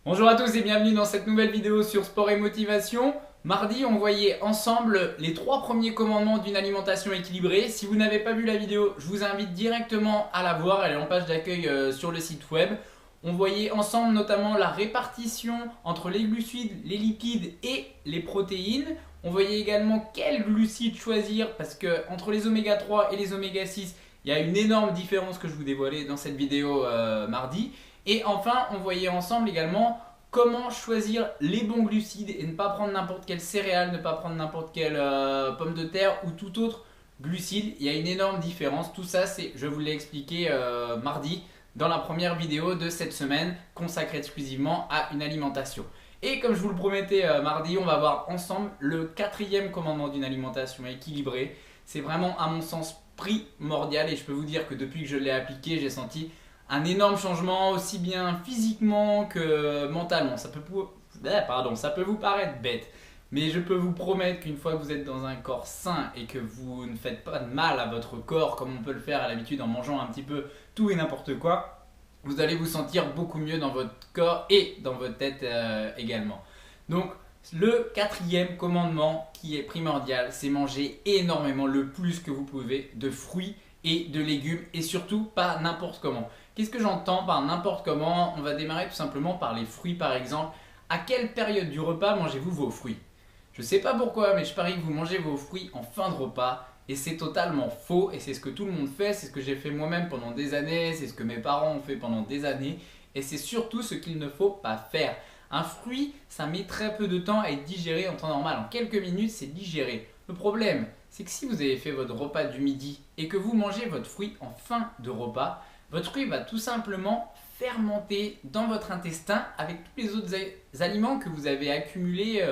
Bonjour à tous et bienvenue dans cette nouvelle vidéo sur sport et motivation. Mardi, on voyait ensemble les 3 premiers commandements d'une alimentation équilibrée. Si vous n'avez pas vu la vidéo, je vous invite directement à la voir, elle est en page d'accueil sur le site web. On voyait ensemble notamment la répartition entre les glucides, les lipides et les protéines. On voyait également quels glucides choisir parce que entre les oméga 3 et les oméga 6, il y a une énorme différence que je vous dévoilais dans cette vidéo mardi. Et enfin, on voyait ensemble également comment choisir les bons glucides et ne pas prendre n'importe quelle céréale, ne pas prendre n'importe quelle pomme de terre ou tout autre glucide. Il y a une énorme différence. Tout ça, je vous l'ai expliqué mardi dans la première vidéo de cette semaine consacrée exclusivement à une alimentation. Et comme je vous le promettais mardi, on va voir ensemble le 4e commandement d'une alimentation équilibrée. C'est vraiment à mon sens primordial et je peux vous dire que depuis que je l'ai appliqué, j'ai senti un énorme changement aussi bien physiquement que mentalement. Ça peut vous paraître bête, mais je peux vous promettre qu'une fois que vous êtes dans un corps sain et que vous ne faites pas de mal à votre corps comme on peut le faire à l'habitude en mangeant un petit peu tout et n'importe quoi, vous allez vous sentir beaucoup mieux dans votre corps et dans votre tête également. Donc le 4e commandement qui est primordial, c'est manger énormément, le plus que vous pouvez, de fruits et de légumes et surtout pas n'importe comment. Qu'est-ce que j'entends par n'importe comment? On va démarrer tout simplement par les fruits par exemple. À quelle période du repas mangez-vous vos fruits? Je ne sais pas pourquoi, mais je parie que vous mangez vos fruits en fin de repas et c'est totalement faux et c'est ce que tout le monde fait, c'est ce que j'ai fait moi-même pendant des années, c'est ce que mes parents ont fait pendant des années et c'est surtout ce qu'il ne faut pas faire. Un fruit, ça met très peu de temps à être digéré en temps normal. En quelques minutes, c'est digéré. Le problème, c'est que si vous avez fait votre repas du midi et que vous mangez votre fruit en fin de repas, votre fruit va tout simplement fermenter dans votre intestin avec tous les autres aliments que vous avez accumulés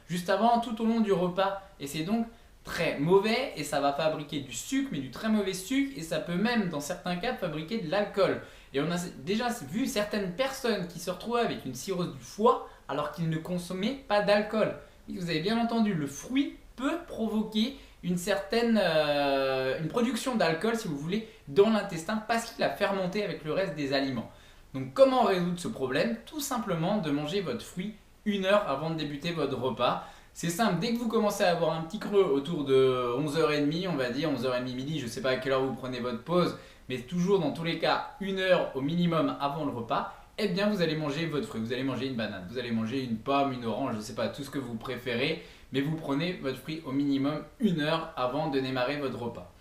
juste avant, tout au long du repas. Et c'est donc très mauvais et ça va fabriquer du sucre, mais du très mauvais sucre et ça peut même dans certains cas fabriquer de l'alcool. Et on a déjà vu certaines personnes qui se retrouvaient avec une cirrhose du foie alors qu'ils ne consommaient pas d'alcool. Vous avez bien entendu, le fruit peut provoquer une production d'alcool si vous voulez dans l'intestin parce qu'il a fermenté avec le reste des aliments. Donc comment résoudre ce problème? Tout simplement de manger votre fruit 1 heure avant de débuter votre repas. C'est simple, dès que vous commencez à avoir un petit creux autour de 11h30, on va dire 11h30 midi, je ne sais pas à quelle heure vous prenez votre pause, mais toujours dans tous les cas 1 heure au minimum avant le repas, eh bien vous allez manger votre fruit, vous allez manger une banane, vous allez manger une pomme, une orange, je ne sais pas, tout ce que vous préférez, mais vous prenez votre fruit au minimum 1 heure avant de démarrer votre repas.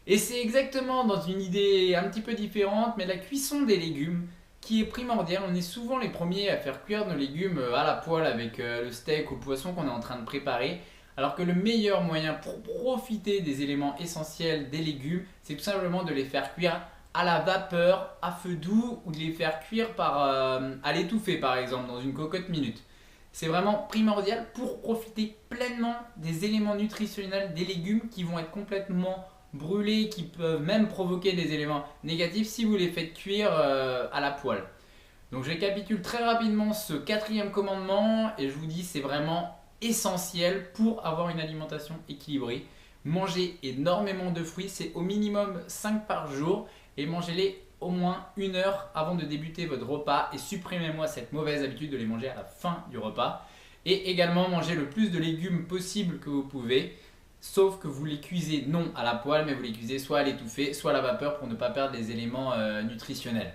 Et c'est exactement dans une idée un petit peu différente, mais la cuisson des légumes qui est primordiale. On est souvent les premiers à faire cuire nos légumes à la poêle avec le steak ou le poisson qu'on est en train de préparer. Alors que le meilleur moyen pour profiter des éléments essentiels des légumes, c'est tout simplement de les faire cuire à la vapeur, à feu doux ou de les faire cuire à l'étouffer par exemple dans une cocotte minute. C'est vraiment primordial pour profiter pleinement des éléments nutritionnels des légumes qui vont être complètement brûlés, qui peuvent même provoquer des éléments négatifs si vous les faites cuire à la poêle. Donc je récapitule très rapidement ce 4e commandement et je vous dis c'est vraiment essentiel pour avoir une alimentation équilibrée. Mangez énormément de fruits, c'est au minimum 5 par jour et mangez-les au moins 1 heure avant de débuter votre repas et supprimez-moi cette mauvaise habitude de les manger à la fin du repas. Et également mangez le plus de légumes possible que vous pouvez, sauf que vous les cuisez non à la poêle mais vous les cuisez soit à l'étouffée soit à la vapeur pour ne pas perdre les éléments nutritionnels.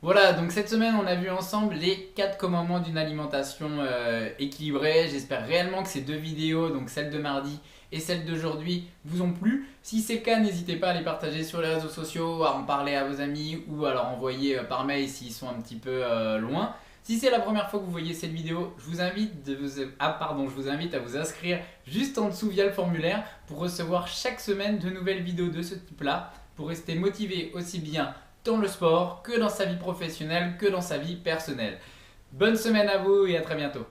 Voilà, donc cette semaine on a vu ensemble les 4 commandements d'une alimentation équilibrée. J'espère réellement que ces 2 vidéos, donc celle de mardi et celle d'aujourd'hui, vous ont plu. Si c'est le cas, n'hésitez pas à les partager sur les réseaux sociaux, à en parler à vos amis ou à leur envoyer par mail s'ils sont un petit peu loin. Si c'est la première fois que vous voyez cette vidéo, je vous invite à vous inscrire juste en dessous via le formulaire pour recevoir chaque semaine de nouvelles vidéos de ce type-là, pour rester motivé aussi bien dans le sport que dans sa vie professionnelle, que dans sa vie personnelle. Bonne semaine à vous et à très bientôt.